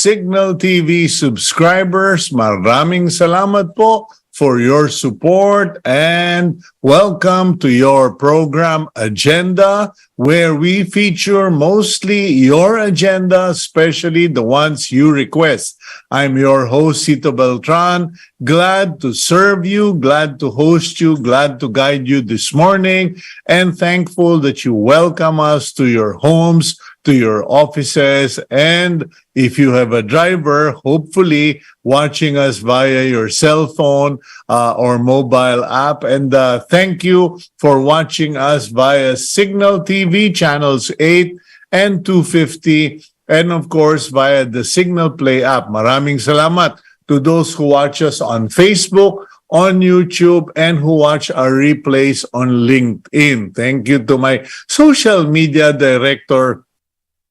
Cignal TV subscribers, maraming salamat po for your support and welcome to your program agenda, where we feature mostly your agenda, especially the ones you request. I'm your host, Cito Beltran. Glad to serve you, glad to host you, glad to guide you this morning, and thankful that you welcome us to your homes, to your offices, and if you have a driver, hopefully watching us via your cell phone or mobile app. And thank you for watching us via Cignal TV channels 8 and 250, and of course via the Cignal Play app. Maraming salamat to those who watch us on Facebook, on YouTube, and who watch our replays on LinkedIn. Thank you to my social media director,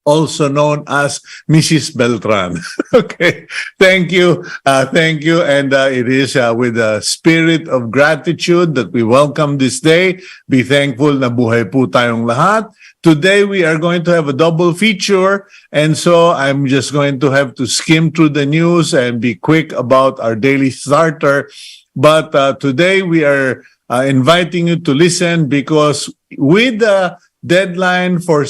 also known as Mrs. Beltran. Okay, thank you. Thank you. And it is with a spirit of gratitude that we welcome this day. Be thankful na buhay po tayong lahat. Today, we are going to have a double feature. And so I'm just going to have to skim through the news and be quick about our daily starter. But today, we are inviting you to listen because with the deadline for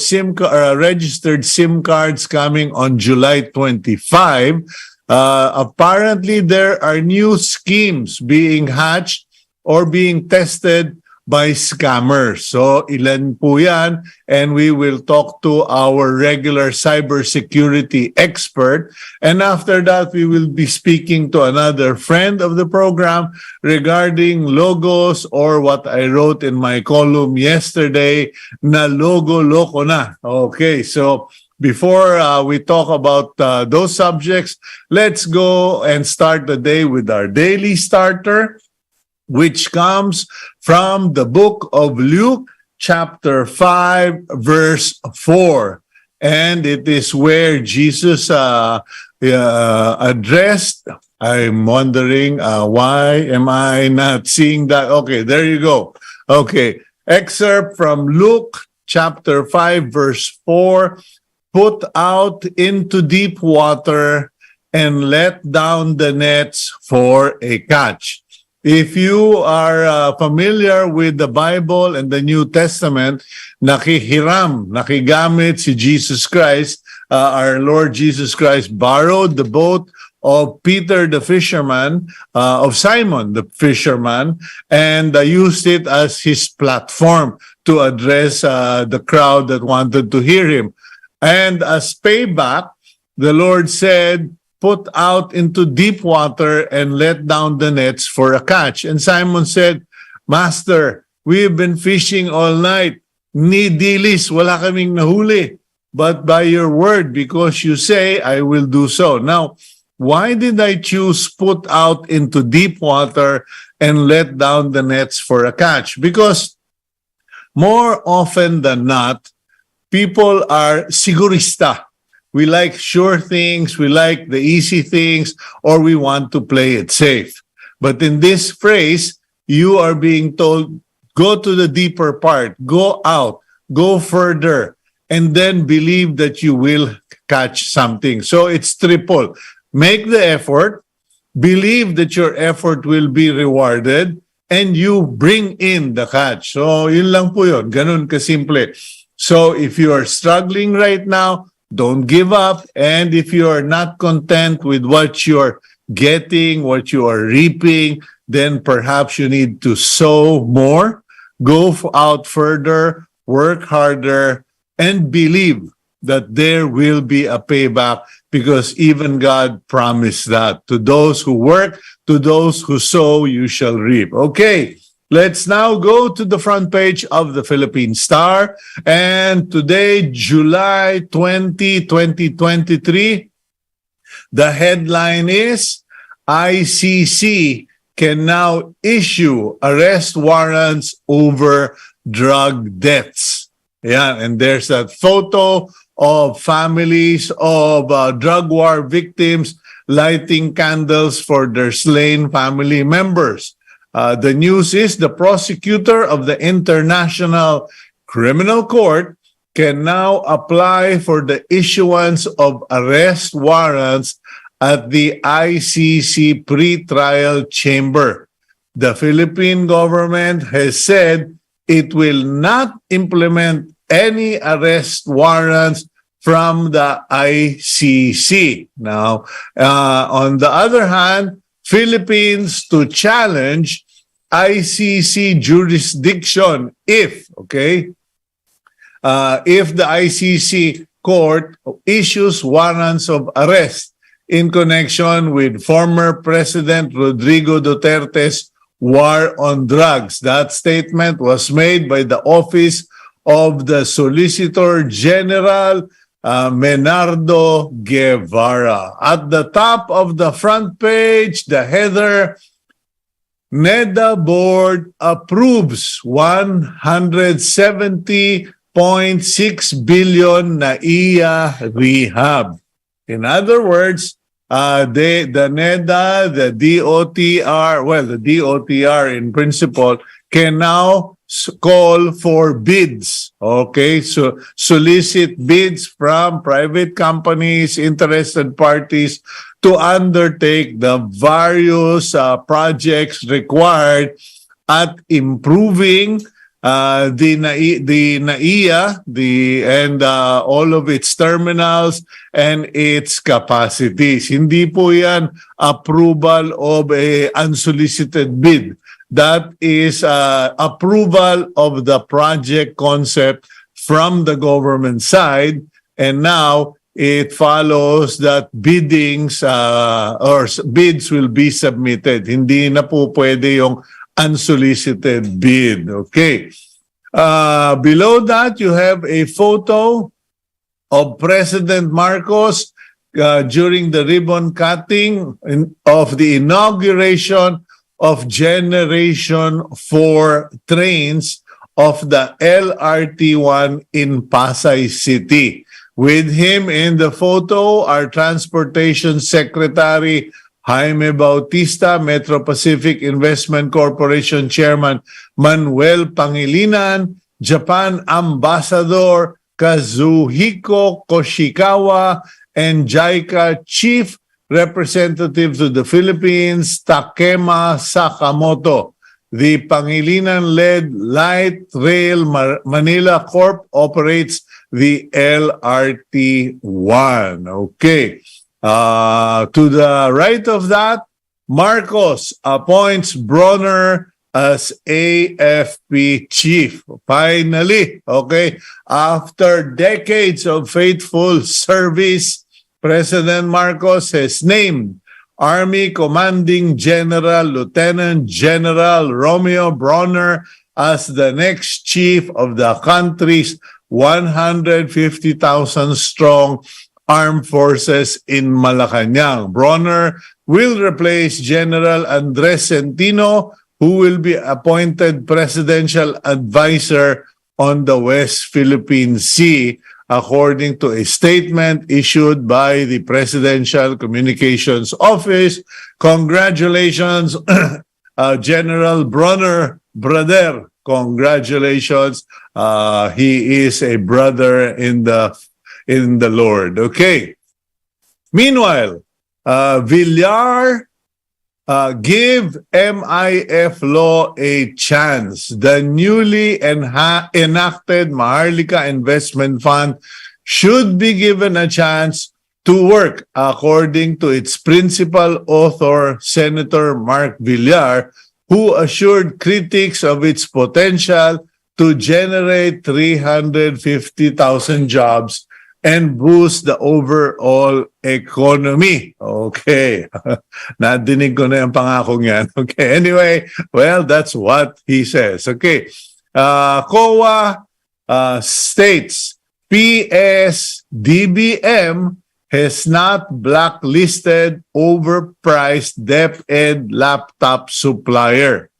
registered SIM cards coming on July 25, apparently there are new schemes being hatched or being tested by scammers. So ilan po yan? And we will talk to our regular cybersecurity expert. And after that, we will be speaking to another friend of the program regarding logos, or what I wrote in my column yesterday, na logo-loko na. Okay, so before we talk about those subjects, let's go and start the day with our daily starter, which comes from the book of Luke, chapter 5, verse 4. And it is where Jesus addressed, I'm wondering, why am I not seeing that? Okay, there you go. Okay, excerpt from Luke, chapter 5, verse 4. Put out into deep water and let down the nets for a catch. If you are familiar with the Bible and the New Testament, nakigamit si Jesus Christ, our Lord Jesus Christ borrowed the boat of Peter the fisherman, of Simon the fisherman, and used it as his platform to address the crowd that wanted to hear him. And as payback, the Lord said, put out into deep water and let down the nets for a catch. And Simon said, Master, we've been fishing all night. Ni dilis, wala kaming nahuli. But by your word, because you say, I will do so. Now, why did I choose put out into deep water and let down the nets for a catch? Because more often than not, people are sigurista. We like sure things, we like the easy things, or we want to play it safe. But in this phrase, you are being told, go to the deeper part, go out, go further, and then believe that you will catch something. So it's triple. Make the effort, believe that your effort will be rewarded, and you bring in the catch. So yun lang po yun, ganun kasimple. So if you are struggling right now, don't give up. And if you are not content with what you're getting, what you are reaping, then perhaps you need to sow more, go out further, work harder, and believe that there will be a payback, because even God promised that. To those who work, to those who sow, you shall reap. Okay. Let's now go to the front page of the Philippine Star. And today, July 20, 2023, the headline is, ICC can now issue arrest warrants over drug deaths. Yeah, and there's that photo of families of drug war victims lighting candles for their slain family members. The news is the prosecutor of the International Criminal Court can now apply for the issuance of arrest warrants at the ICC pre-trial chamber. The Philippine government has said it will not implement any arrest warrants from the ICC. Now, on the other hand, Philippines to challenge ICC jurisdiction if the ICC court issues warrants of arrest in connection with former President Rodrigo Duterte's war on drugs. That statement was made by the Office of the Solicitor General, Menardo Guevara. At the top of the front page, the header, NEDA board approves 170.6 billion na NAIA rehab. In other words, the NEDA, the DOTR, the DOTR in principle can now call for bids. Okay, so solicit bids from private companies, interested parties to undertake the various projects required at improving the NAIA and all of its terminals and its capacities. Hindi po yan approval of a unsolicited bid. That is approval of the project concept from the government side, and now it follows that biddings or bids will be submitted. Hindi na po pwede yung unsolicited bid. Okay. Below that, you have a photo of President Marcos during the ribbon cutting of the inauguration of Generation 4 trains of the LRT1 in Pasay City. With him in the photo are Transportation Secretary Jaime Bautista, Metro Pacific Investment Corporation Chairman Manuel Pangilinan, Japan Ambassador Kazuhiko Koshikawa, and JICA Chief Representative to the Philippines, Takema Sakamoto. The Pangilinan-led Light Rail Manila Corp operates the LRT1. Okay. To the right of that, Marcos appoints Bronner as AFP chief. Finally, okay, after decades of faithful service, President Marcos has named Army Commanding General Lieutenant General Romeo Bronner as the next chief of the country's 150,000 strong armed forces in Malacanang. Bronner will replace General Andres Centino, who will be appointed presidential advisor on the West Philippine Sea, according to a statement issued by the Presidential Communications Office. Congratulations, General Bronner, brother. Congratulations. He is a brother in the Lord. Okay. Meanwhile, Villar give MIF law a chance. The newly enacted Maharlika Investment Fund should be given a chance to work, according to its principal author, Senator Mark Villar, who assured critics of its potential to generate 350,000 jobs and boost the overall economy. Okay. Nadinig ko na yung pangakong yan. Okay. Anyway, well, that's what he says. Okay. COA states PSDBM has not blacklisted overpriced DepEd laptop supplier.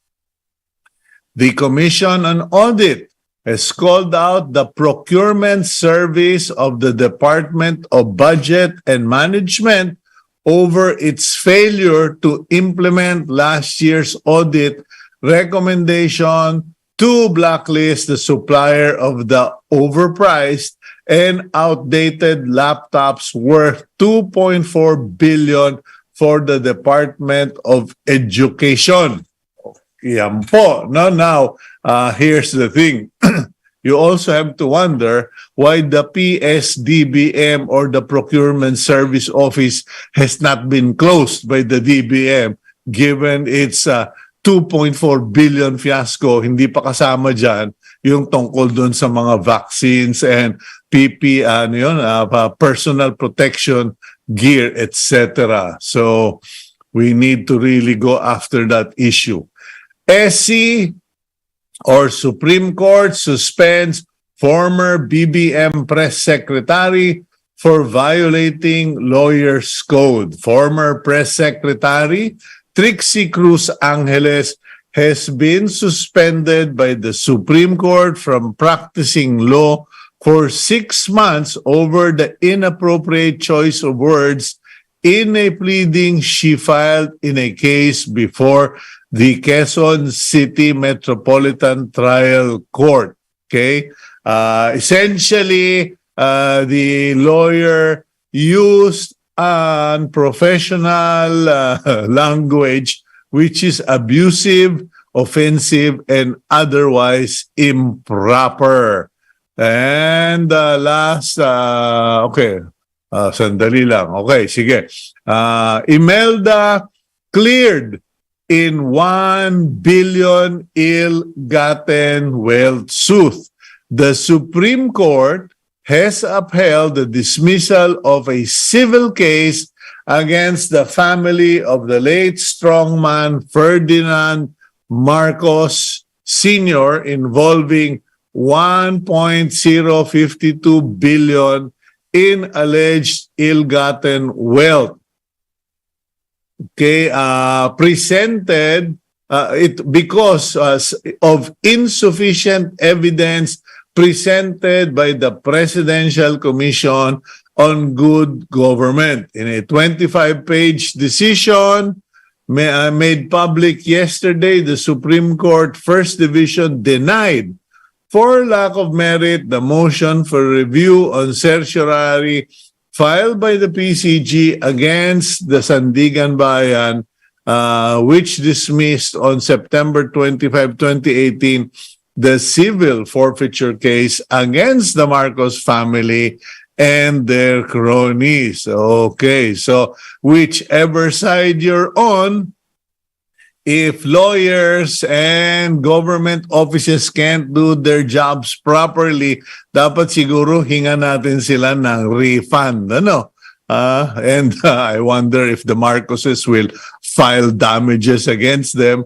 The Commission on Audit has called out the procurement service of the Department of Budget and Management over its failure to implement last year's audit recommendation to blacklist the supplier of the overpriced and outdated laptops worth 2.4 billion for the Department of Education. Yan po. Now, here's the thing. You also have to wonder why the PSDBM or the Procurement Service Office has not been closed by the DBM given its 2.4 billion fiasco. Hindi pa kasama dyan yung tungkol doon sa mga vaccines and personal protection gear, etc. So we need to really go after that issue. SC or Supreme Court suspends former BBM press secretary for violating lawyer's code. Former press secretary Trixie Cruz Angeles has been suspended by the Supreme Court from practicing law for 6 months over the inappropriate choice of words in a pleading she filed in a case before the Quezon City Metropolitan Trial Court. Okay? Essentially, the lawyer used unprofessional language which is abusive, offensive, and otherwise improper. And sandali lang. Okay, sige. Imelda cleared in 1 billion ill-gotten wealth suit. The Supreme Court has upheld the dismissal of a civil case against the family of the late strongman Ferdinand Marcos Sr. involving 1.052 billion in alleged ill-gotten wealth. Okay, presented because of insufficient evidence presented by the Presidential Commission on Good Government. In a 25-page decision made public yesterday, the Supreme Court First Division denied, for lack of merit, the motion for review on certiorari filed by the PCG against the Sandigan Bayan, which dismissed on September 25, 2018, the civil forfeiture case against the Marcos family and their cronies. Okay, so whichever side you're on, if lawyers and government offices can't do their jobs properly, dapat siguro hinga natin sila ng refund, ano? I wonder if the Marcoses will file damages against them.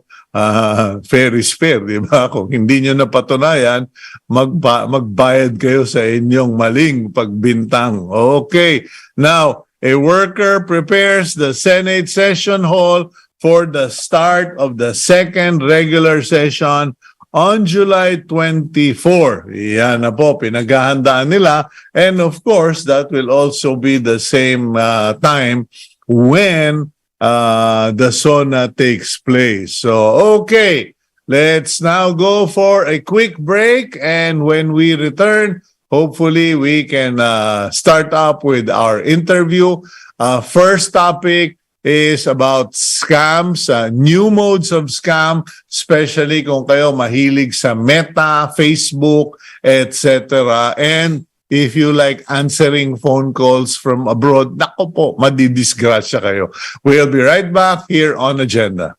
Fair is fair, di ba? Kung hindi nyo napatunayan, magbayad kayo sa inyong maling pagbintang. Okay, now, a worker prepares the Senate session hall for the start of the second regular session on July 24. Yan na po, pinaghahandaan nila. And of course, that will also be the same time when the SONA takes place. So, okay, let's now go for a quick break. And when we return, hopefully we can start up with our interview. First topic is about scams, new modes of scam, especially kung kayo mahilig sa Meta, Facebook, etc. And if you like answering phone calls from abroad, nako po, madidisgrasya kayo. We'll be right back here on Agenda.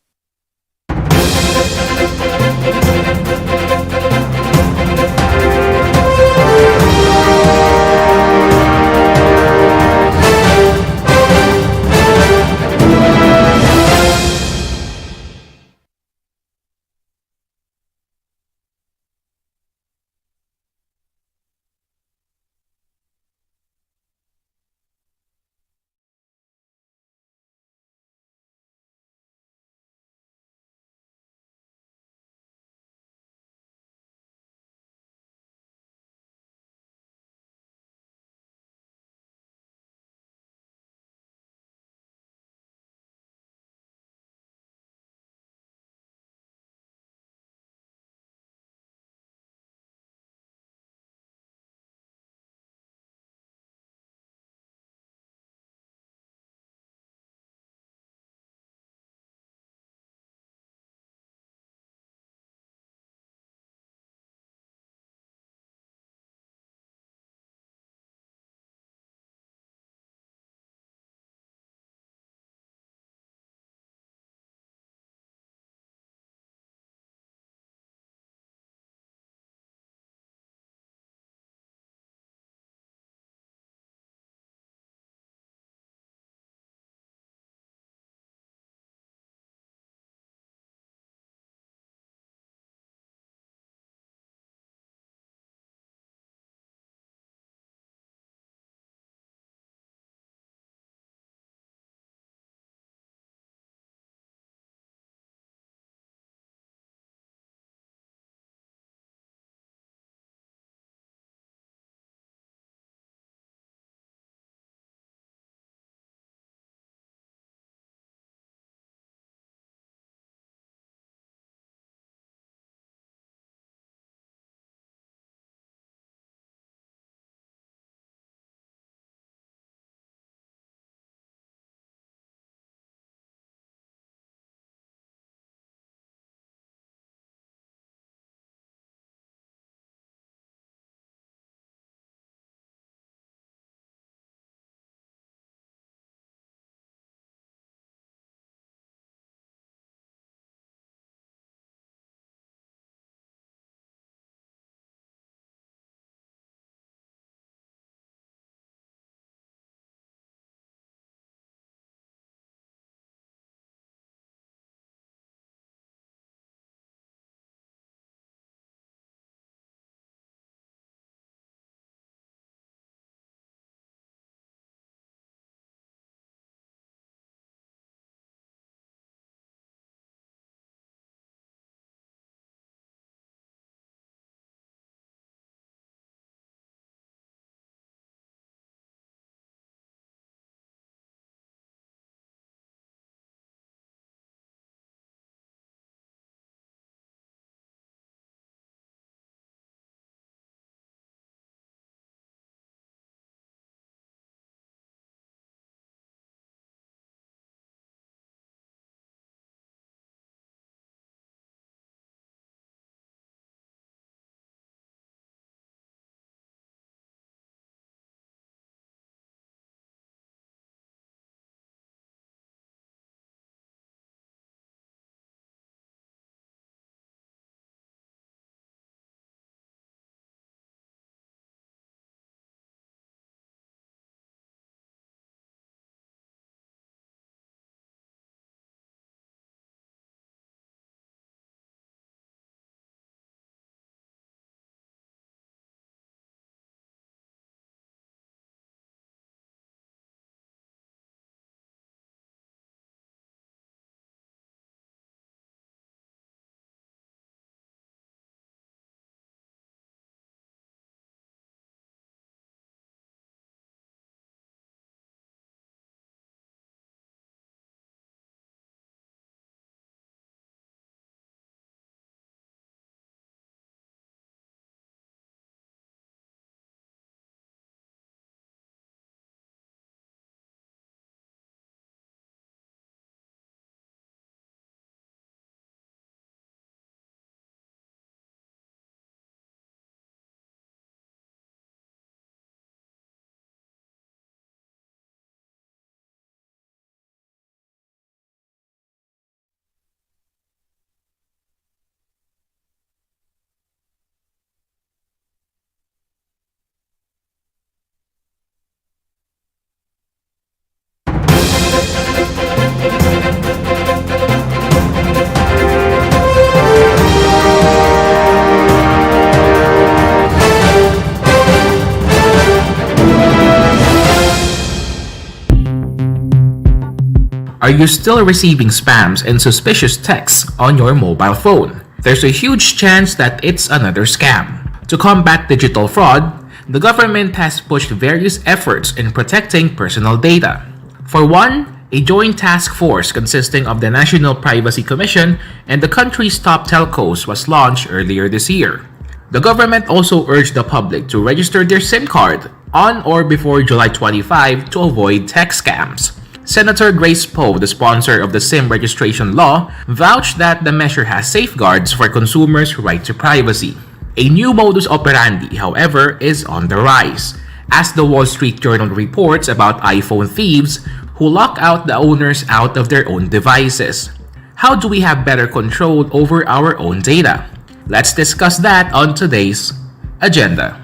Are you still receiving spams and suspicious texts on your mobile phone? There's a huge chance that it's another scam. To combat digital fraud, the government has pushed various efforts in protecting personal data. For one, a joint task force consisting of the National Privacy Commission and the country's top telcos was launched earlier this year. The government also urged the public to register their SIM card on or before July 25 to avoid tech scams. Senator Grace Poe, the sponsor of the SIM registration law, vouched that the measure has safeguards for consumers' right to privacy. A new modus operandi, however, is on the rise, as the Wall Street Journal reports about iPhone thieves who lock out the owners out of their own devices. How do we have better control over our own data? Let's discuss that on today's agenda.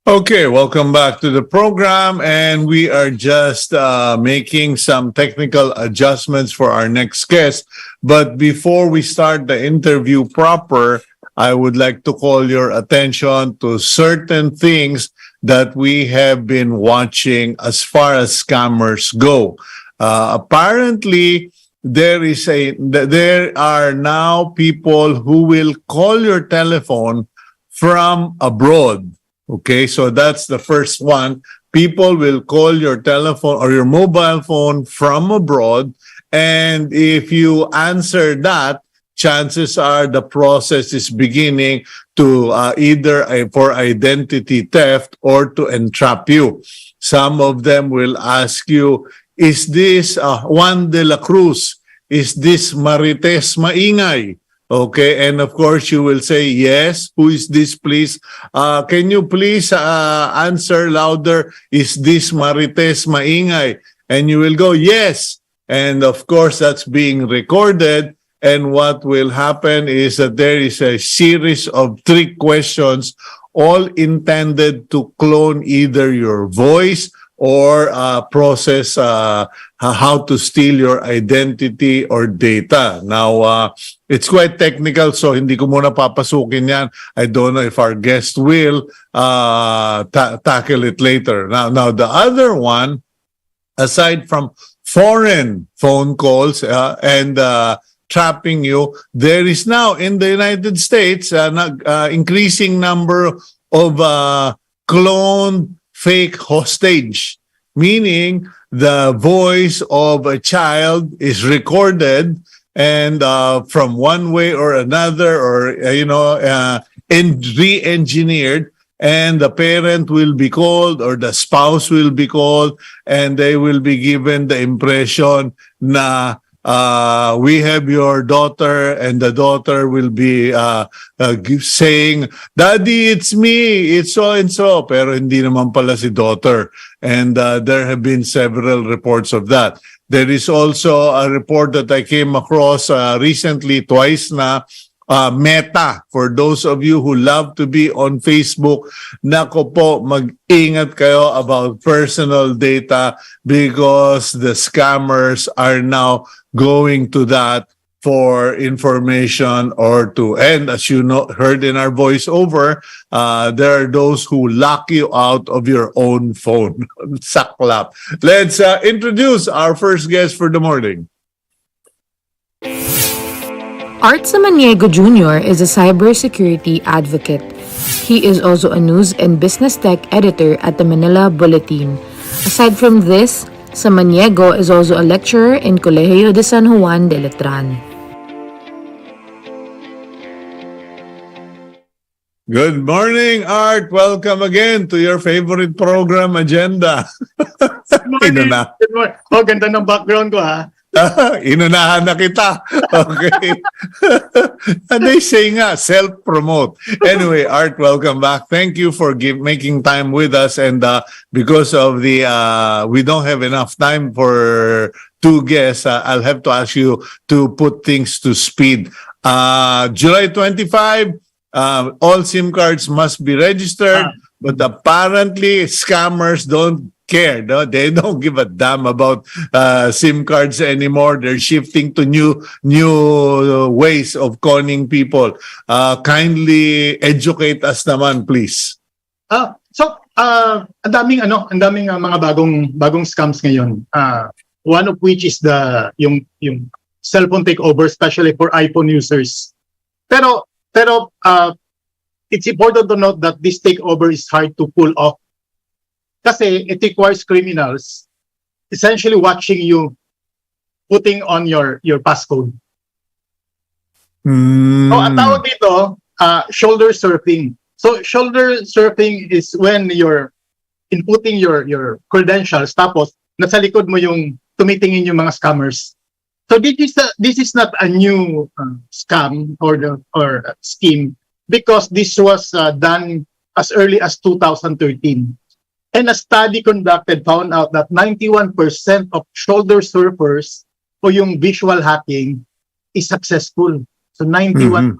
Okay, welcome back to the program, and we are just making some technical adjustments for our next guest. But before we start the interview proper, I would like to call your attention to certain things that we have been watching as far as scammers go. Apparently, there are now people who will call your telephone from abroad. Okay, so that's the first one. People will call your telephone or your mobile phone from abroad, and if you answer that, chances are the process is beginning to either for identity theft or to entrap you. Some of them will ask you, is this Juan de la Cruz? Is this Marites Maingay? Okay, and of course you will say, yes, who is this, please? Can you please answer louder, is this Marites Maingay? And you will go, yes. And of course, that's being recorded. And what will happen is that there is a series of trick questions, all intended to clone either your voice or process how to steal your identity or data. Now, it's quite technical, so hindi ko muna papasukin yan. I don't know if our guest will tackle it later. Now, the other one, aside from foreign phone calls and trapping you, there is now in the United States an increasing number of cloned fake hostage, meaning the voice of a child is recorded and from one way or another, or re-engineered, and the parent will be called or the spouse will be called, and they will be given the impression na we have your daughter, and the daughter will be saying, Daddy, it's me, it's so-and-so, pero hindi naman pala si daughter. And there have been several reports of that. There is also a report that I came across recently, twice na, Meta. For those of you who love to be on Facebook, nako po, mag-ingat kayo about personal data because the scammers are now going to that for information or to, and as you know, heard in our voiceover, there are those who lock you out of your own phone. Saklap. Let's introduce our first guest for the morning. Art Samaniego Jr. is a cybersecurity advocate. He is also a news and business tech editor at the Manila Bulletin. Aside from this, Samaniego is also a lecturer in Colegio de San Juan de Letran. Good morning, Art. Welcome again to your favorite program, Agenda. Good morning. Good morning. Oh, ganda ng background ko, ha? Inunahan na kita. Okay. And they say nga, self-promote. Anyway, Art, welcome back. Thank you for making time with us. And because of the, we don't have enough time for two guests, I'll have to ask you to put things to speed. July 25, all SIM cards must be registered. But apparently, scammers don't care. No? They don't give a damn about SIM cards anymore. They're shifting to new ways of conning people. Kindly educate us naman, please. Ang daming mga bagong scams ngayon. One of which is yung cellphone takeover, especially for iPhone users. Pero it's important to note that this takeover is hard to pull off. Kasi it requires criminals essentially watching you putting on your passcode. So ang tawag dito, shoulder surfing. So shoulder surfing is when you're inputting your credentials tapos nasa likod mo yung tumitingin yung mga scammers. So this is not a new scam or scheme because this was done as early as 2013. And a study conducted found out that 91% of shoulder surfers o yung visual hacking is successful. So 91%.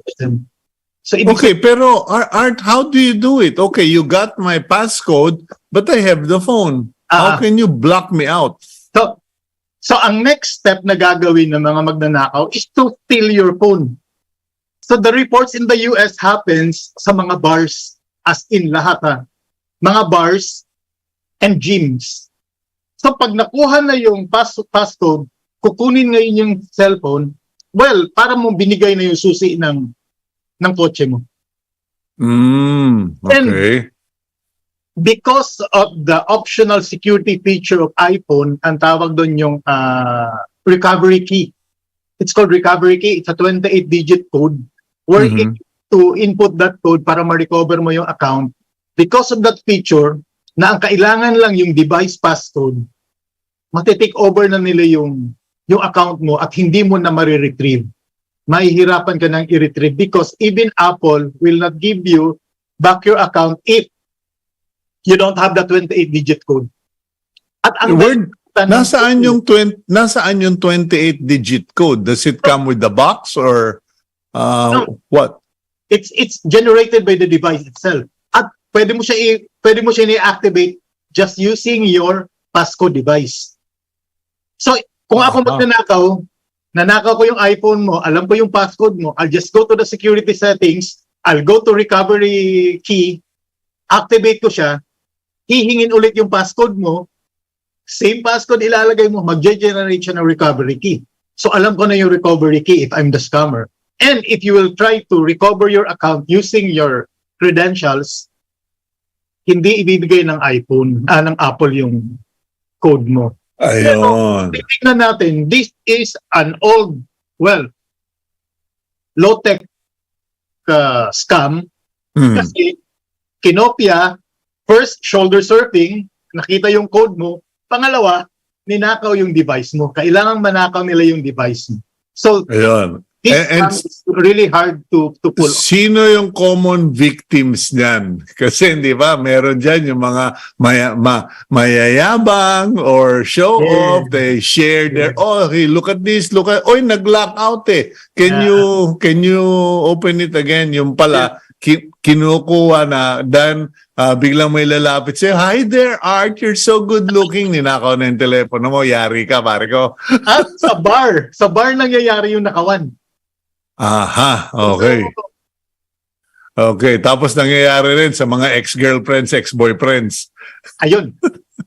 So okay, pero Art, how do you do it? Okay, you got my passcode, but I have the phone. How can you block me out? So ang next step na gagawin ng mga magnanakaw is to steal your phone. So the reports in the US happens sa mga bars, as in lahat mga bars and gyms. So pag nakuha na yung passcode, kukunin ngayon yung cellphone, well, para mo binigay na yung susi ng kotse mo. Okay. And because of the optional security feature of iPhone, ang tawag doon yung recovery key. It's called recovery key. It's a 28-digit code where to input that code para ma-recover mo yung account. Because of that feature, na ang kailangan lang yung device passcode, matitake over na nila yung account mo at hindi mo na mariretrieve. Mahihirapan ka nang i-retrieve because even Apple will not give you back your account if you don't have the 28-digit code. At ang nasaan yung 28-digit code? Does it come with the box or what? It's generated by the device itself. At pwede mo siya i-activate just using your passcode device. So, kung ako nanakaw ko yung iPhone mo, alam ko yung passcode mo, I'll just go to the security settings, I'll go to recovery key, activate ko siya, hihingin ulit yung passcode mo, same passcode ilalagay mo, mag-generate siya ng recovery key. So, alam ko na yung recovery key if I'm the scammer. And if you will try to recover your account using your credentials, hindi ibibigay ng ng Apple yung code mo. Ayun. Pero, tingnan natin, this is an old, low-tech scam. Kasi kinopya, first, shoulder surfing, nakita yung code mo. Pangalawa, ninakaw yung device mo. Kailangan manakaw nila yung device mo. So, ayun. this is really hard to pull off. Sino yung common victims niyan? Kasi di ba, meron dyan yung mga mayayabang or show off, they share their, hey, look at this, nag-lock out eh. Can you open it again? Yung pala, kinukuha na, then biglang may lalapit sa'yo, hi there, Art, you're so good looking. Ninakaw na yung telepono mo, yari ka, pare ko. At sa bar nangyayari yung nakawan. Aha, okay. Okay, tapos nangyayari rin sa mga ex-girlfriends, ex-boyfriends. Ayun.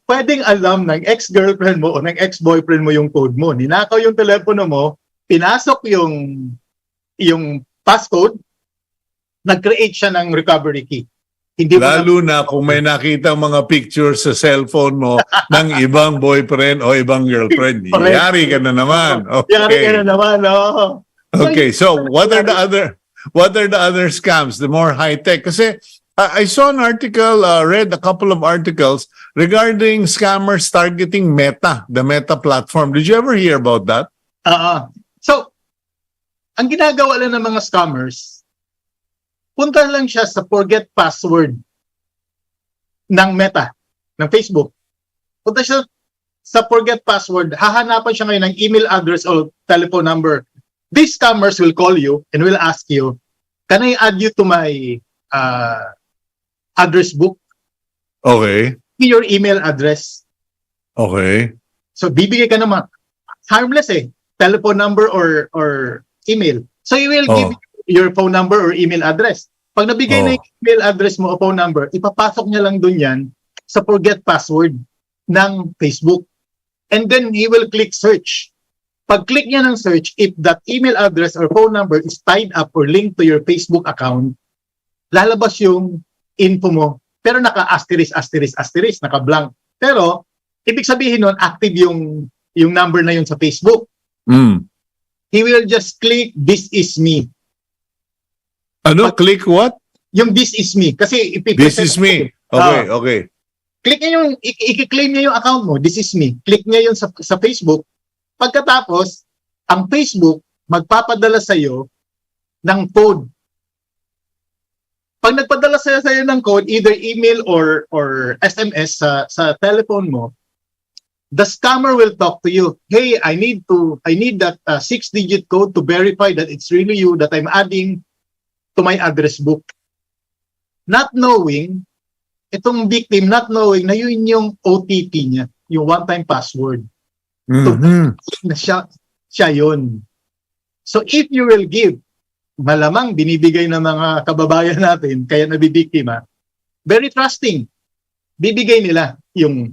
Pwedeng alam ng ex-girlfriend mo o ng ex-boyfriend mo yung code mo. Ninakaw yung telepono mo, pinasok yung passcode, nag-create siya ng recovery key. Lalo na kung may nakita mga pictures sa cellphone mo ng ibang boyfriend o ibang girlfriend. Yari ka na naman. Okay. Yari ka na naman, oh. Okay, so what are the other scams, the more high-tech? Kasi I saw an article, read a couple of articles regarding scammers targeting Meta, the Meta platform. Did you ever hear about that? So, ang ginagawa lang ng mga scammers, punta lang siya sa forget password ng Meta, ng Facebook. Punta siya sa forget password, hahanapan siya ngayon ng email address o telephone number. These scammers will call you and will ask you, can I add you to my address book? Okay. Your email address. Okay. So bibigay ka naman, harmless telephone number or email. So you will give your phone number or email address. Pag nabigay na yung email address mo o phone number, ipapasok niya lang dun yan sa forget password ng Facebook. And then he will click search. Pag-click niya ng search, if that email address or phone number is tied up or linked to your Facebook account, lalabas yung info mo. Pero naka-asterisk, naka-blank. Pero, ibig sabihin nun, active yung number na yun sa Facebook. He will just click, this is me. Ano? Click what? Yung this is me. Kasi, This is me. Okay, okay. Click niya yung, i-claim niya yung account mo, this is me. Click niya yun sa Facebook. Pagkatapos, ang Facebook magpapadala sa iyo ng code. Pag nagpadala sa iyo ng code, either email or SMS sa telephone mo, the scammer will talk to you. Hey, I need that 6-digit code to verify that it's really you that I'm adding to my address book. Not knowing, itong victim not knowing na yun yung OTP niya, yung one-time password. So, siya yun. So if you will give, malamang binibigay ng mga kababayan natin, kaya nabibiktima, very trusting. Bibigay nila yung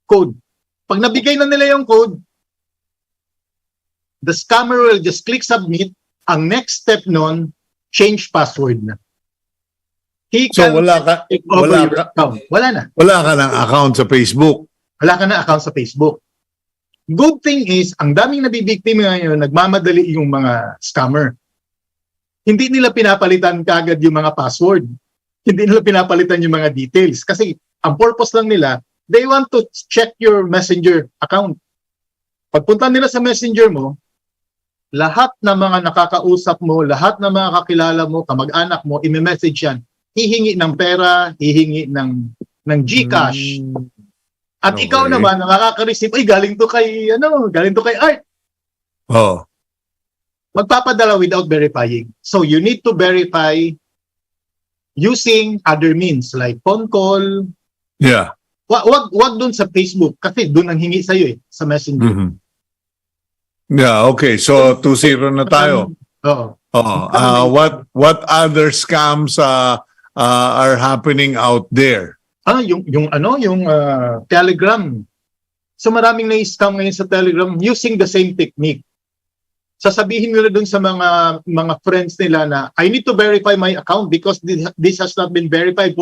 code. Pag nabigay na nila yung code, the scammer will just click submit. Ang next step nun, change password na. So wala ka na. Wala ka ng account sa Facebook. Wala ka na account sa Facebook. Good thing is, ang daming nabibiktima ngayon, nagmamadali yung mga scammer. Hindi nila pinapalitan kagad yung mga password. Hindi nila pinapalitan yung mga details. Kasi ang purpose lang nila, they want to check your messenger account. Pagpunta nila sa messenger mo, lahat ng mga nakakausap mo, lahat ng mga kakilala mo, kamag-anak mo, i-message yan. Hihingi ng pera, hihingi ng GCash. At ikaw naman, nakaka-receive, galing to kay Art. Magpapadala without verifying. So you need to verify using other means like phone call. Yeah. Wag dun sa Facebook kasi dun ang hingi sa'yo sa Messenger. Yeah, okay. So 2-0 na tayo. What other scams are happening out there? Yung Telegram. So maraming na-scam ngayon sa Telegram using the same technique. Sasabihin nila dun sa mga friends nila na I need to verify my account because this has not been verified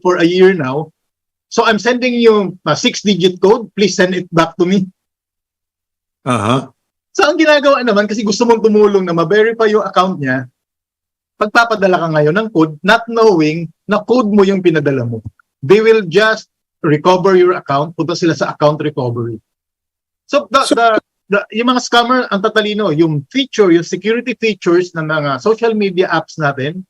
for a year now. So I'm sending you a 6-digit code. Please send it back to me. So ang ginagawa naman kasi gusto mong tumulong na ma-verify yung account niya, pagpapadala ka ngayon ng code not knowing na code mo yung pinadala mo. They will just recover your account, punta sila sa account recovery. So yung mga scammer ang tatalino, yung security features ng mga social media apps natin,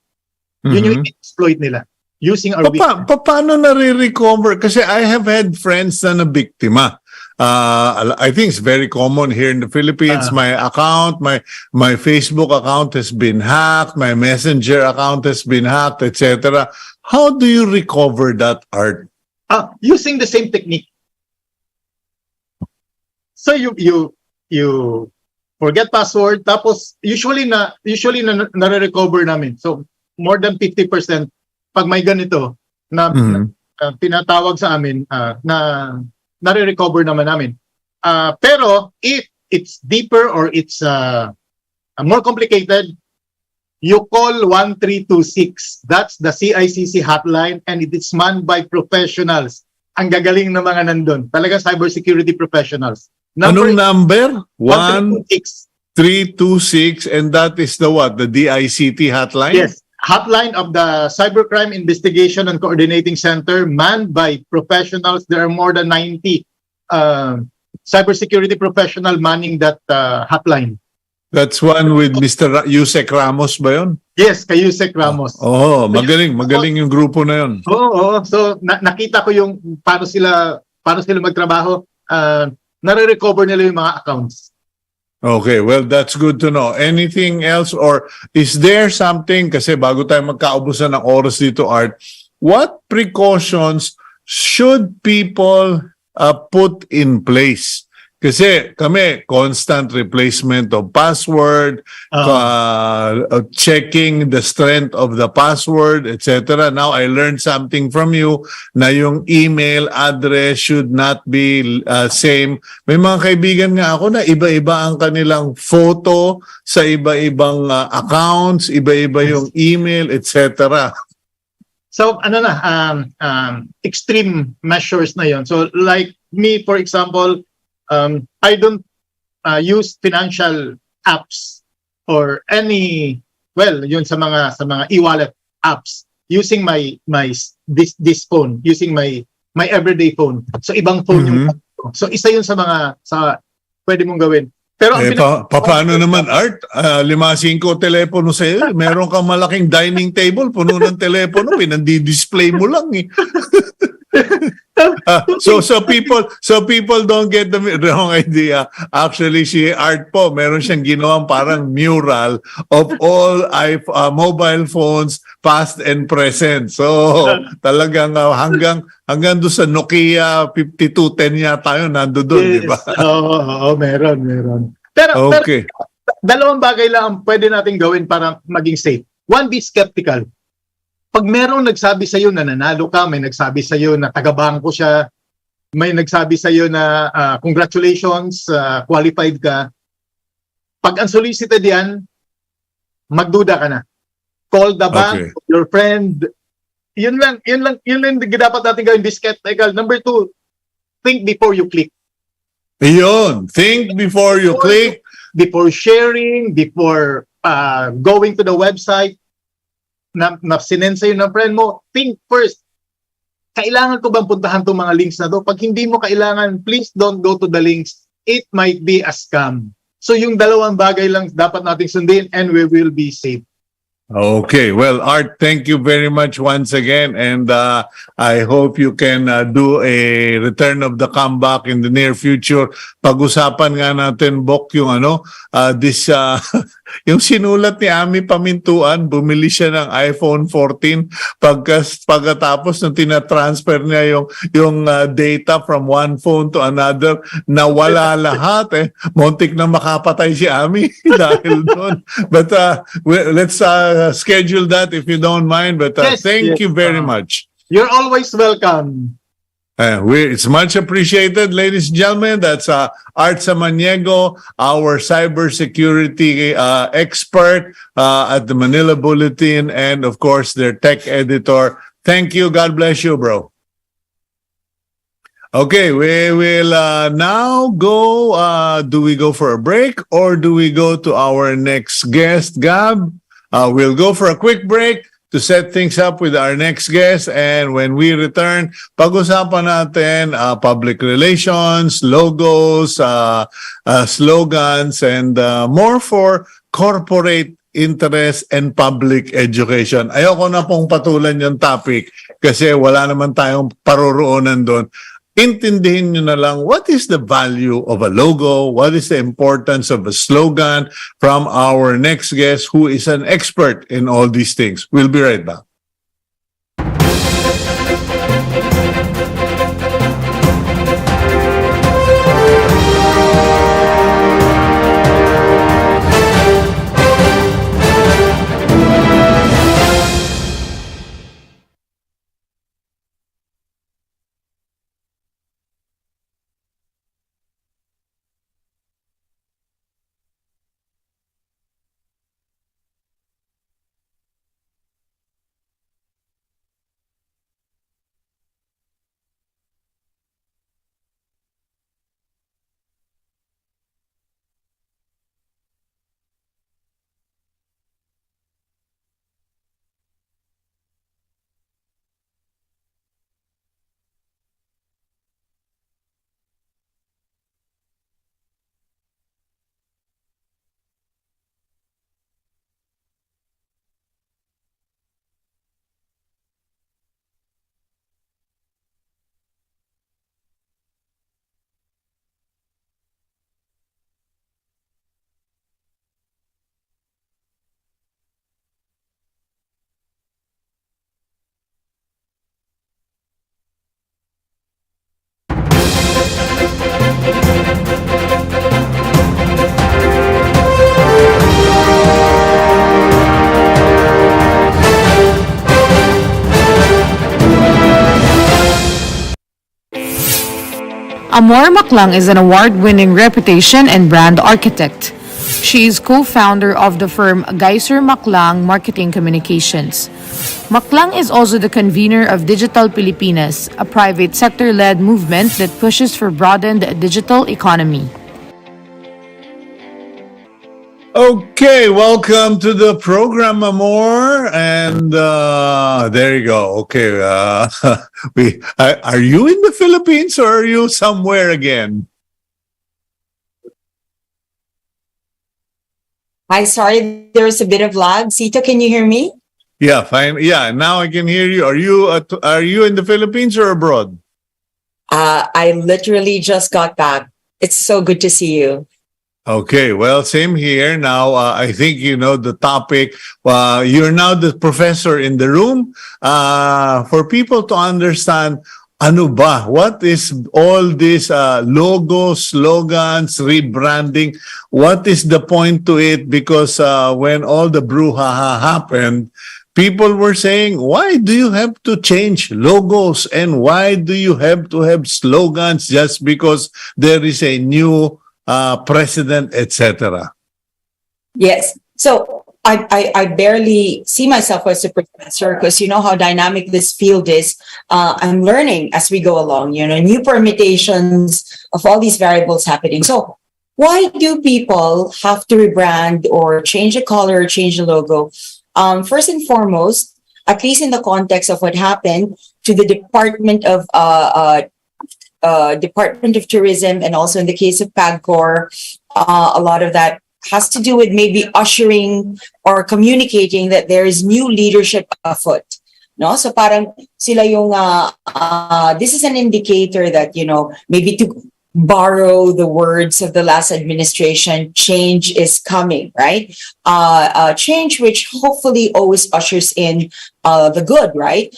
yun yung exploit nila using our paano nare-recover? Kasi I have had friends na nabiktima. I think it's very common here in the Philippines. My account, my Facebook account has been hacked, my Messenger account has been hacked, etc. How do you recover that, Art? Using the same technique. So you forget password, tapos usually nare-recover namin. So more than 50% pag may ganito na tinatawag sa amin na nare-recover naman namin. Pero if it's deeper or it's more complicated, you call 1326. That's the CICC hotline and it is manned by professionals. Ang gagaling na mga nandun. Talaga cybersecurity professionals. Anong number? 1326. 326 and that is the what? The DICT hotline? Yes. Hotline of the Cybercrime Investigation and Coordinating Center manned by professionals. There are more than 90 cybersecurity professional manning that hotline. That's one with Mr. Yusek Ramos ba yun? Yes, kay Yusek Ramos. Magaling yung grupo na yun. So nakita ko yung paano sila magtrabaho. Nare-recover nila yung mga accounts. Okay, well, that's good to know. Anything else or is there something, kasi bago tayo magkaubusan ng oras dito, Art, what precautions should people put in place? Kasi kami, constant replacement of password, checking the strength of the password, etc. Now, I learned something from you na yung email address should not be same. May mga kaibigan nga ako na iba-iba ang kanilang photo sa iba-ibang accounts, iba-iba yung email, etc. So extreme measures na yon. So like me, for example, I don't use financial apps or any, well, yun sa mga e-wallet apps using this phone, using my everyday phone. So ibang phone yung so isa yun sa pwede mong gawin. Pero paano naman, Art? 5-5 telepono sa'yo. Meron kang malaking dining table, puno ng telepono, pinandi-display mo lang eh. So people don't get the wrong idea. Actually, si Art po, meron siyang ginawang parang mural of all mobile phones past and present. So talagang hanggang doon sa Nokia 5210 yata yun, nando doon, di ba? Oo, meron. Pero dalawang bagay lang ang pwede natin gawin para maging safe. One, be skeptical. Pag merong nagsabi sa iyo na nanalo ka, may nagsabi sa iyo na taga-bangko siya, may nagsabi sa iyo na congratulations, qualified ka. Pag unsolicited yan, magduda ka na. Call the bank, your friend. Yun lang dapat natin gawin, be skeptical. Number 2, think before you click. Ayun, think before you click. Before sharing, before going to the website, na sinend sa'yo ng friend mo, think first. Kailangan ko bang puntahan itong mga links na to? Pag hindi mo kailangan, please don't go to the links. It might be a scam. So yung dalawang bagay lang dapat nating sundin and we will be safe. Okay, well, Art, thank you very much once again, and I hope you can do a return of the comeback in the near future. Pag-usapan nga natin, Bok, yung yung sinulat ni Ami Pamintuan, bumili siya ng iPhone 14 pagkatapos nung tinatransfer niya yung data from one phone to another, nawala lahat eh. Muntik na makapatay si Ami dahil doon. But let's schedule that if you don't mind. But thank you very much. You're always welcome. It's much appreciated, ladies and gentlemen. That's Art Samaniego, our cybersecurity expert at the Manila Bulletin, and of course, their tech editor. Thank you. God bless you, bro. Okay, we will now go. Do we go for a break or do we go to our next guest, Gab? We'll go for a quick break to set things up with our next guest, and when we return, pag-usapan natin public relations, logos, slogans, and more for corporate interest and public education. Ayoko na pong patulan yung topic kasi wala naman tayong paruroonan doon. Intindihin nyo na lang what is the value of a logo, what is the importance of a slogan from our next guest who is an expert in all these things. We'll be right back. Amor Maclang is an award-winning reputation and brand architect. She is co-founder of the firm Geyser Maclang Marketing Communications. Maclang is also the convener of Digital Pilipinas, a private sector-led movement that pushes for broadened digital economy. Okay, welcome to the program, Amor. And there you go. Okay, are you in the Philippines or are you somewhere again? Hi, sorry, there's a bit of lag. Cito, can you hear me? Yeah, fine. Yeah, now I can hear you. Are you in the Philippines or abroad? I literally just got back. It's so good to see you. Okay, well, same here. Now, I think you know the topic. You're now the professor in the room. For people to understand, ano ba? What is all this logos, slogans, rebranding? What is the point to it? Because when all the brouhaha happened, people were saying, why do you have to change logos? And why do you have to have slogans just because there is a new president, etc.? Yes. So I barely see myself as a professor because you know how dynamic this field is. I'm learning as we go along, you know, new permutations of all these variables happening. So why do people have to rebrand or change the color or change the logo? First and foremost, at least in the context of what happened to the Department of Tourism, and also in the case of PAGCOR, a lot of that has to do with maybe ushering or communicating that there is new leadership afoot. No, so parang sila yung this is an indicator that, you know, maybe to borrow the words of the last administration, change is coming, right? Change which hopefully always ushers in the good, right?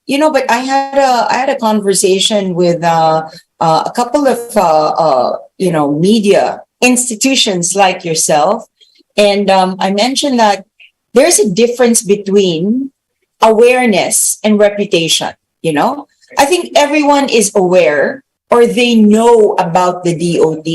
You know, but I had a conversation with a couple of you know, media institutions like yourself, and I mentioned that there's a difference between awareness and reputation. You know, I think everyone is aware or they know about the DOT,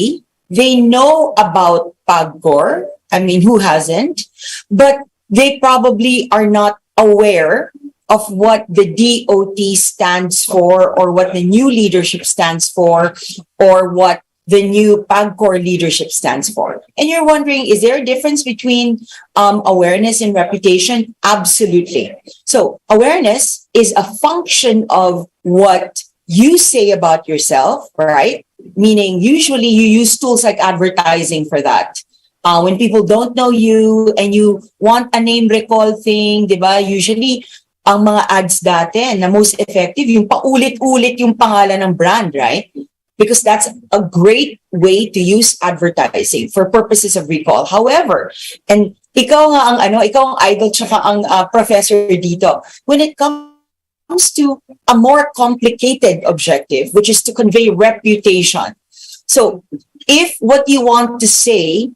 they know about PAGCOR. I mean, who hasn't? But they probably are not aware of what the DOT stands for, or what the new leadership stands for, or what the new PAGCOR leadership stands for. And you're wondering, is there a difference between awareness and reputation? Absolutely. So awareness is a function of what you say about yourself, right? Meaning usually you use tools like advertising for that. When people don't know you and you want a name recall thing, di ba? Usually, ang mga ads dati na most effective, yung paulit-ulit yung pangalan ng brand, right? Because that's a great way to use advertising for purposes of recall. However, and ikaw ang idol tsaka ang professor dito, when it comes to a more complicated objective, which is to convey reputation. So if what you want to say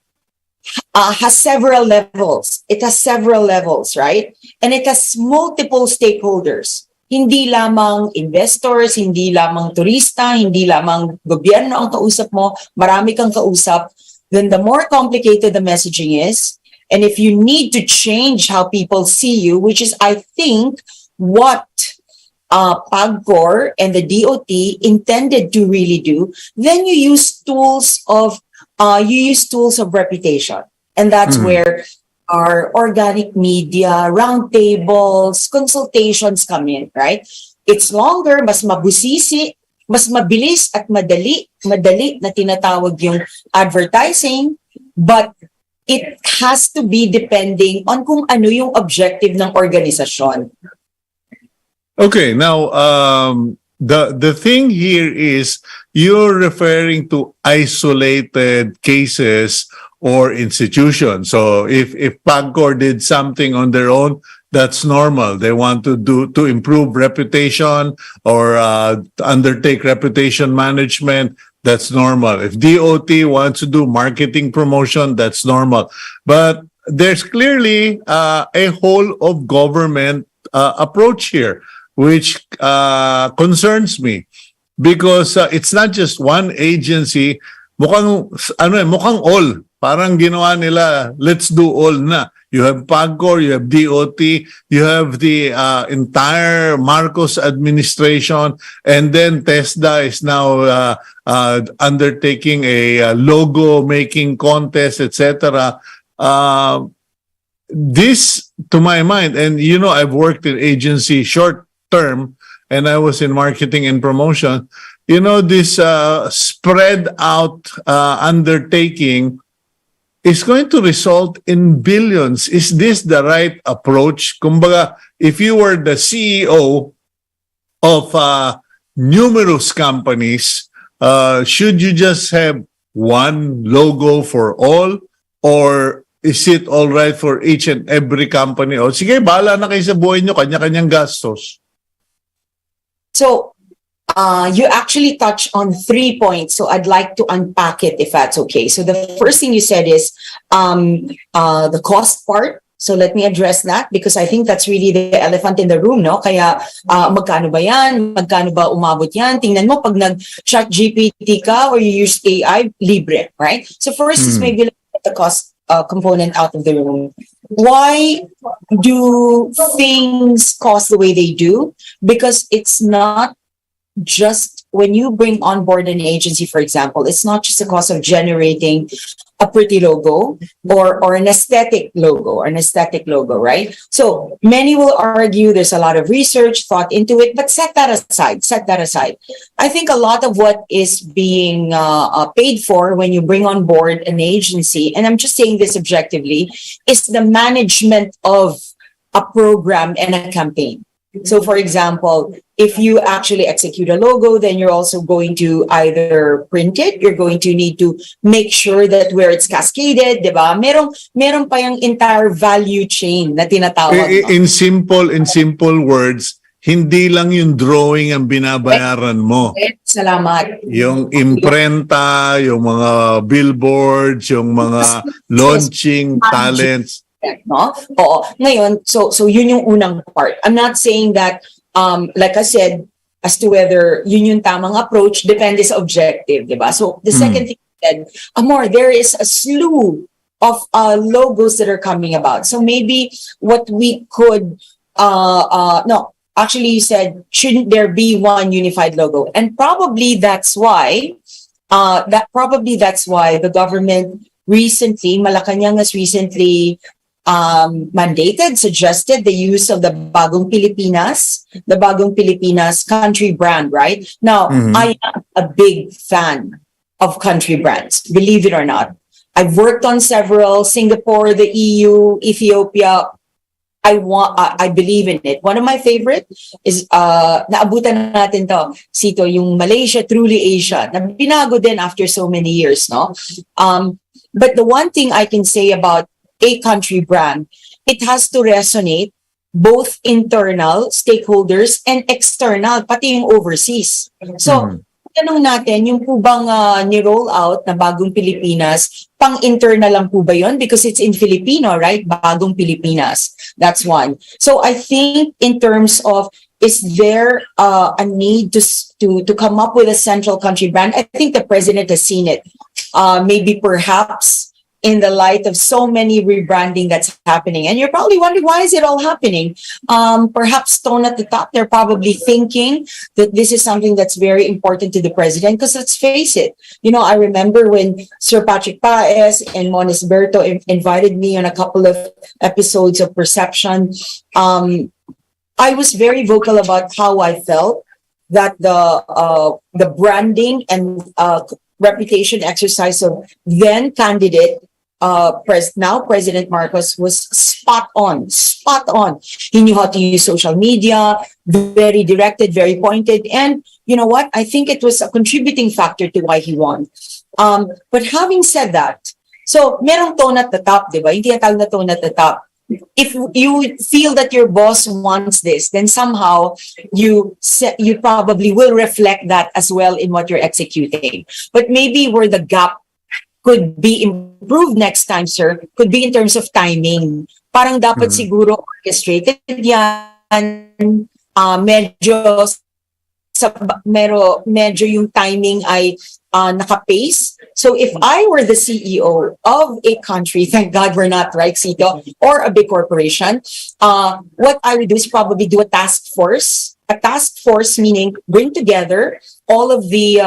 has several levels. It has several levels, right? And it has multiple stakeholders. Hindi lamang investors, hindi lamang turista, hindi lamang gobyerno ang kausap mo, marami kang kausap. Then the more complicated the messaging is, and if you need to change how people see you, which is, I think, what PAGCOR and the DOT intended to really do, then you use tools of reputation. And that's where our organic media, roundtables, consultations come in, right? It's longer, mas mabusisi, mas mabilis at madali na tinatawag yung advertising, but it has to be depending on kung ano yung objective ng organisasyon. Okay, now the thing here is you're referring to isolated cases or institutions. So if PAGCOR did something on their own, that's normal. They want to improve reputation or undertake reputation management. That's normal. If DOT wants to do marketing promotion, that's normal. But there's clearly a whole of government approach here, which concerns me. because it's not just one agency. Mukhang all. Parang ginawa nila, let's do all na. You have PAGCOR, you have DOT, you have the entire Marcos administration, and then TESDA is now undertaking a logo making contest, etc. This, to my mind, and you know, I've worked in agency short term, and I was in marketing and promotion. You know, this spread out undertaking is going to result in billions. Is this the right approach? Kumbaga, if you were the CEO of numerous companies, should you just have one logo for all? Or is it all right for each and every company? O sige, bahala na kayo sa buhay nyo, kanya-kanyang gastos. So, you actually touched on 3 points, so I'd like to unpack it if that's okay. So the first thing you said is the cost part. So let me address that because I think that's really the elephant in the room, no? Kaya magkano ba yan? Magkano ba umabot yan? Tingnan mo pag nag-chat GPT ka or you use AI, libre, right? So first is maybe let the cost component out of the room. Why do things cost the way they do? Because it's not just when you bring on board an agency, for example, it's not just a cost of generating a pretty logo or an aesthetic logo, right? So many will argue there's a lot of research thought into it, but set that aside. I think a lot of what is being paid for when you bring on board an agency, and I'm just saying this objectively, is the management of a program and a campaign. So for example, if you actually execute a logo, then you're also going to either print it, you're going to need to make sure that where it's cascaded, di ba? Meron pa yung entire value chain na tinatawag. In simple words, hindi lang yung drawing ang binabayaran mo. Salamat. Yung imprenta, yung mga billboards, yung mga launching talents. No? Oo. Ngayon, so yun yung unang part. I'm not saying that, like I said, as to whether yun yung tamang approach, depende sa objective, di ba? So the second thing you said, Amor, there is a slew of logos that are coming about. So maybe what we could, no, actually you said, shouldn't there be one unified logo? And probably that's why the government recently, Malacanang has recently suggested the use of the Bagong Pilipinas country brand, right? Now, I am a big fan of country brands, believe it or not. I've worked on several, Singapore, the EU, Ethiopia. I believe in it. One of my favorite is, naabutan natin to, Cito, yung Malaysia, Truly Asia, na binago din after so many years, no? But the one thing I can say about a country brand, it has to resonate both internal stakeholders and external, pati yung overseas. So, tanong natin, yung po bang ni-roll out na Bagong Pilipinas, pang-internal lang po ba yun? Because it's in Filipino, right? Bagong Pilipinas. That's one. So, I think in terms of, is there a need to come up with a central country brand? I think the president has seen it. Maybe perhaps in the light of so many rebranding that's happening. And you're probably wondering, why is it all happening? Perhaps tone at the top, they're probably thinking that this is something that's very important to the president, because let's face it, you know, I remember when Sir Patrick Paes and Monis Berto invited me on a couple of episodes of Perception. I was very vocal about how I felt that the branding and reputation exercise of then candidate now President Marcos was spot on. He knew how to use social media, very directed, very pointed, and you know what? I think it was a contributing factor to why he won. But having said that, so merong tone at the top, di ba? Yung tinatawag na tone at the top. If you feel that your boss wants this, then somehow you probably will reflect that as well in what you're executing. But maybe where the gap could be improved next time, sir, could be in terms of timing. Parang dapat siguro orchestrated yan, medyo medyo yung timing ay naka-pace. So if I were the CEO of a country, thank God we're not, right, Cito, or a big corporation, what I would do is probably do a task force. A task force meaning bring together all of the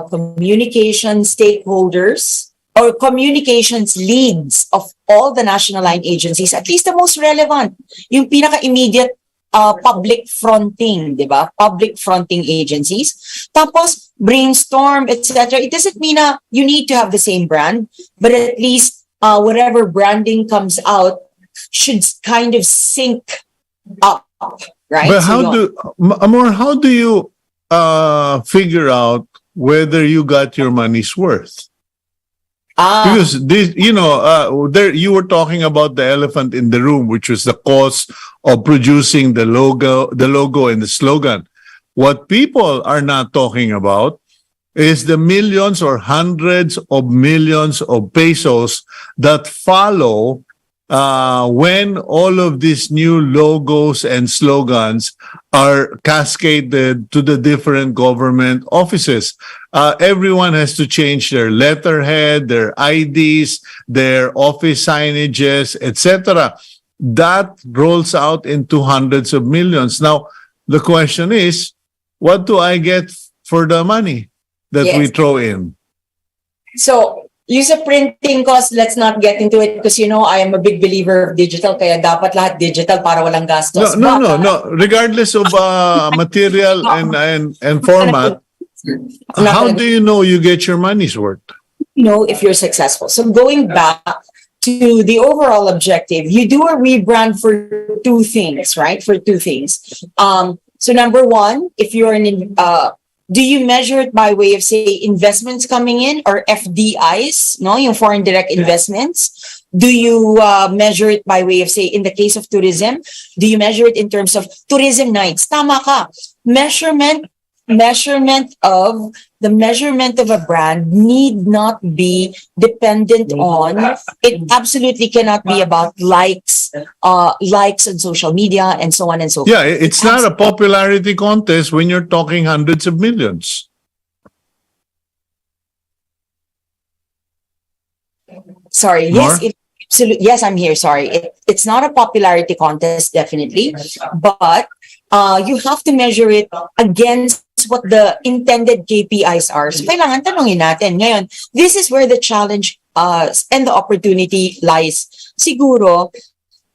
communication stakeholders or communications leads of all the national line agencies, at least the most relevant, yung pinaka-immediate public fronting, di ba? Public fronting agencies. Tapos, brainstorm, etc. It doesn't mean na you need to have the same brand, but at least whatever branding comes out should kind of sync up, right? But So Amor, how do you figure out whether you got your money's worth? Because this, there you were talking about the elephant in the room, which was the cost of producing the logo and the slogan. What people are not talking about is the millions or hundreds of millions of pesos that follow when all of these new logos and slogans are cascaded to the different government offices. Everyone has to change their letterhead, their IDs, their office signages, etc. That rolls out into hundreds of millions. Now, the question is, what do I get for the money that we Yes. throw in? So, yung sa printing cost, let's not get into it because I am a big believer of digital, kaya dapat lahat digital para walang gastos. No. Regardless of material and format, how do you know you get your money's worth? If you're successful? So going back to the overall objective, you do a rebrand for two things, right? For two things. So number one, if you're do you measure it by way of, say, investments coming in or FDIs, no, yung foreign direct investments? Do you measure it by way of, say, in the case of tourism, do you measure it in terms of tourism nights? Tama ka. Measurement of a brand need not be dependent on, it absolutely cannot be about likes on social media and so on and so forth. Yeah, it's not a popularity contest when you're talking hundreds of millions. Sorry, More? yes, I'm here. Sorry. It's not a popularity contest, definitely, but you have to measure it against what the intended KPIs are. So, kailangan tanungin natin. Ngayon, this is where the challenge and the opportunity lies. Siguro,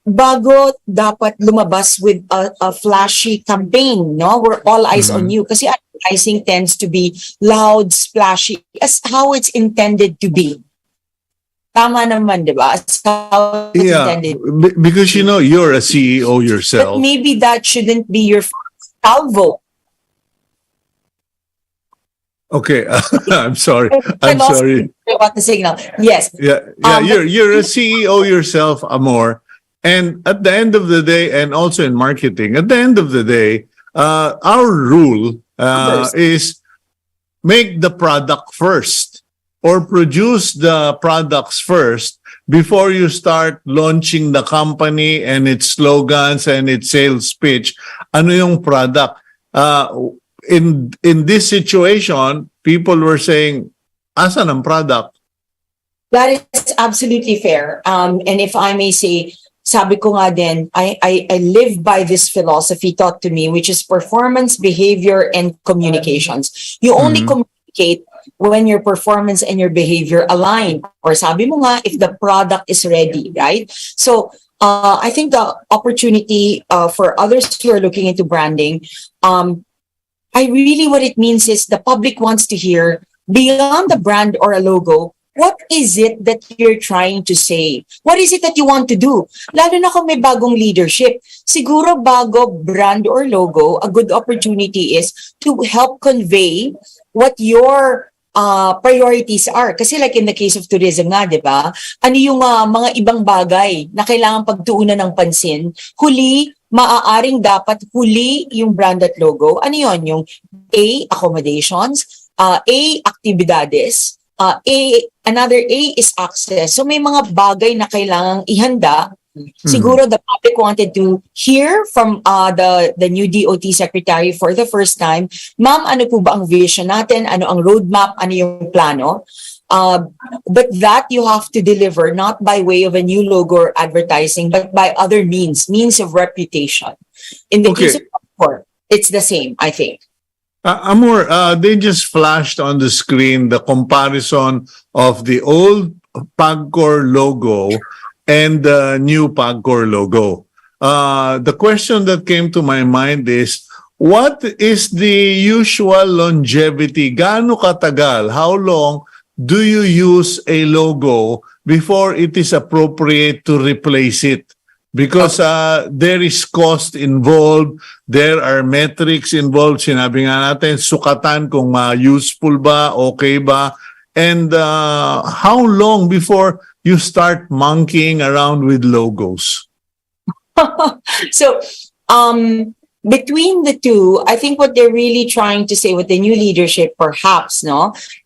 bago dapat lumabas with a flashy campaign, no? We're all eyes on you. Kasi advertising tends to be loud, splashy, as how it's intended to be. Tama naman, di ba? As how it's intended. Because you're a CEO yourself. But maybe that shouldn't be your salvo. Okay, I'm sorry. I'm sorry. About the signal. Yes. Yeah, you're a CEO yourself, Amor. And at the end of the day, and also in marketing, at the end of the day, our rule is make the product first or produce the products first before you start launching the company and its slogans and its sales pitch. Ano yung product? In this situation, people were saying, asan ang product? That is absolutely fair. And if I may say, sabi ko nga din, I live by this philosophy taught to me, which is performance, behavior, and communications. You only communicate when your performance and your behavior align. Or sabi mo nga, if the product is ready, right? So, I think the opportunity for others who are looking into branding, what it means is the public wants to hear, beyond the brand or a logo, what is it that you're trying to say? What is it that you want to do? Lalo na kung may bagong leadership. Siguro bago brand or logo, a good opportunity is to help convey what your priorities are. Kasi like in the case of tourism nga, di ba? Ano yung mga ibang bagay na kailangan pagtuunan ng pansin? Maaaring dapat huli yung brand at logo. Ano yun? Yung A, accommodations, A, aktibidades, another A is access. So may mga bagay na kailangang ihanda Siguro the public wanted to hear from the new DOT secretary for the first time, ma'am, ano po ba ang vision natin? Ano ang roadmap? Ano yung plano? But that you have to deliver not by way of a new logo or advertising, but by other means of reputation. In the case of PAGCOR, it's the same, I think. Amor, they just flashed on the screen the comparison of the old PAGCOR logo and the new PAGCOR logo. The question that came to my mind is, what is the usual longevity? Gaano katagal? How long do you use a logo before it is appropriate to replace it? Because there is cost involved, there are metrics involved. Sinabi nga natin, sukatan kung useful ba, okay ba, and how long before you start monkeying around with logos? So, between the two, I think what they're really trying to say, what the new leadership perhaps,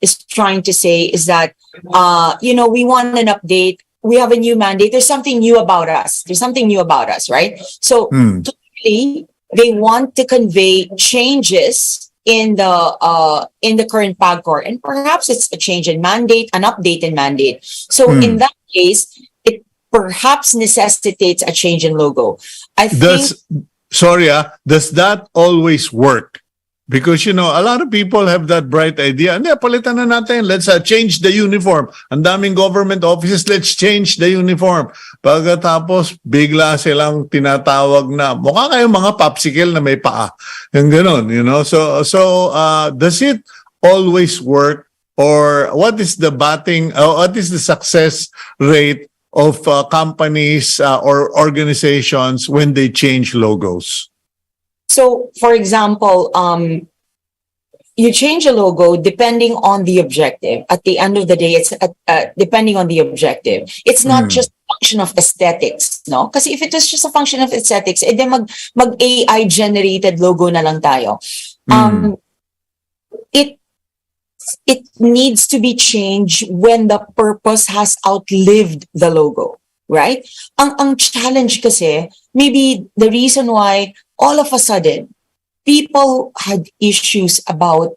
is trying to say is that, we want an update. We have a new mandate. There's something new about us. Right? So, clearly, they want to convey changes in the current PAGCOR, and perhaps it's a change in mandate, an update in mandate. So, in that case, it perhaps necessitates a change in logo. I think. Does that always work? Because, a lot of people have that bright idea. Hindi, palitan na natin. Let's change the uniform. Ang daming government offices, let's change the uniform. Pagkatapos, bigla silang tinatawag na, mukha kayong mga popsicle na may paa. Yung ganun, So, does it always work? Or what is the success rate of companies or organizations when they change logos? So, for example, you change a logo depending on the objective. At the end of the day, it's depending on the objective. It's not just a function of aesthetics, no? Kasi if it was just a function of aesthetics, then mag AI generated logo na lang tayo. It needs to be changed when the purpose has outlived the logo, right? Ang challenge kasi, maybe the reason why all of a sudden people had issues about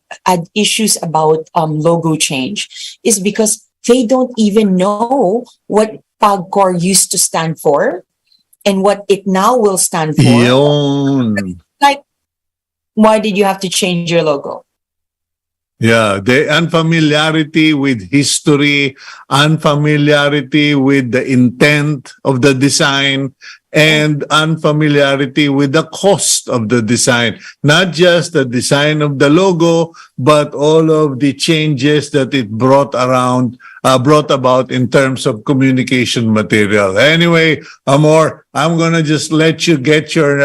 logo change is because they don't even know what PAGCOR used to stand for and what it now will stand for. Yun. Like, why did you have to change your logo? Yeah, the unfamiliarity with history, unfamiliarity with the intent of the design, and unfamiliarity with the cost of the design. Not just the design of the logo, but all of the changes that it brought about in terms of communication material. Anyway, Amor, I'm gonna just let you get your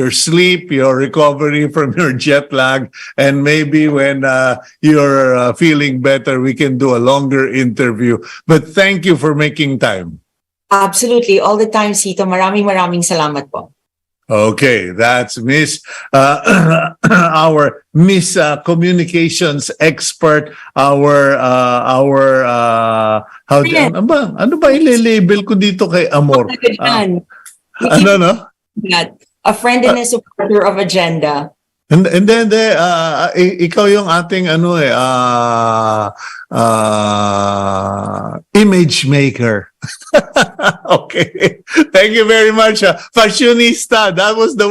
sleep, your recovery from your jet lag, and maybe when you're feeling better, we can do a longer interview. But thank you for making time. Absolutely. All the time, Cito. Maraming salamat po. Okay, that's our Miss Communications expert, ano ba ile-label ko dito kay Amor? A friend and a supporter of agenda. And then ikaw yung ating image maker. Okay. Thank you very much. Fashionista. That was the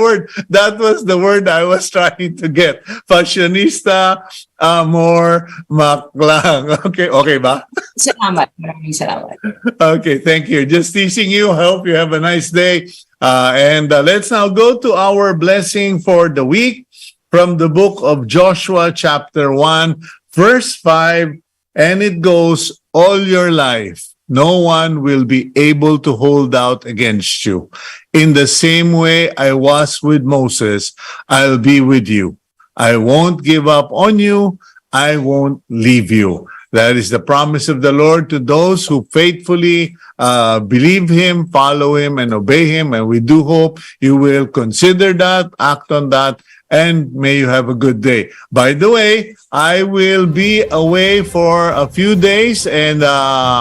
word I was trying to get. Fashionista, Amor Maclang. Okay ba? Salamat. Maraming salamat. Okay, thank you. Just teasing you. Hope you have a nice day. And let's now go to our blessing for the week from the book of Joshua, chapter 1, verse 5. And it goes, all your life, no one will be able to hold out against you. In the same way I was with Moses, I'll be with you. I won't give up on you. I won't leave you. That is the promise of the Lord to those who faithfully believe Him, follow Him, and obey Him. And we do hope you will consider that, act on that, and may you have a good day. By the way, I will be away for a few days, and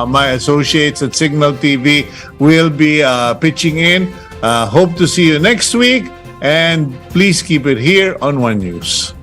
my associates at Cignal TV will be pitching in. Hope to see you next week, and please keep it here on One News.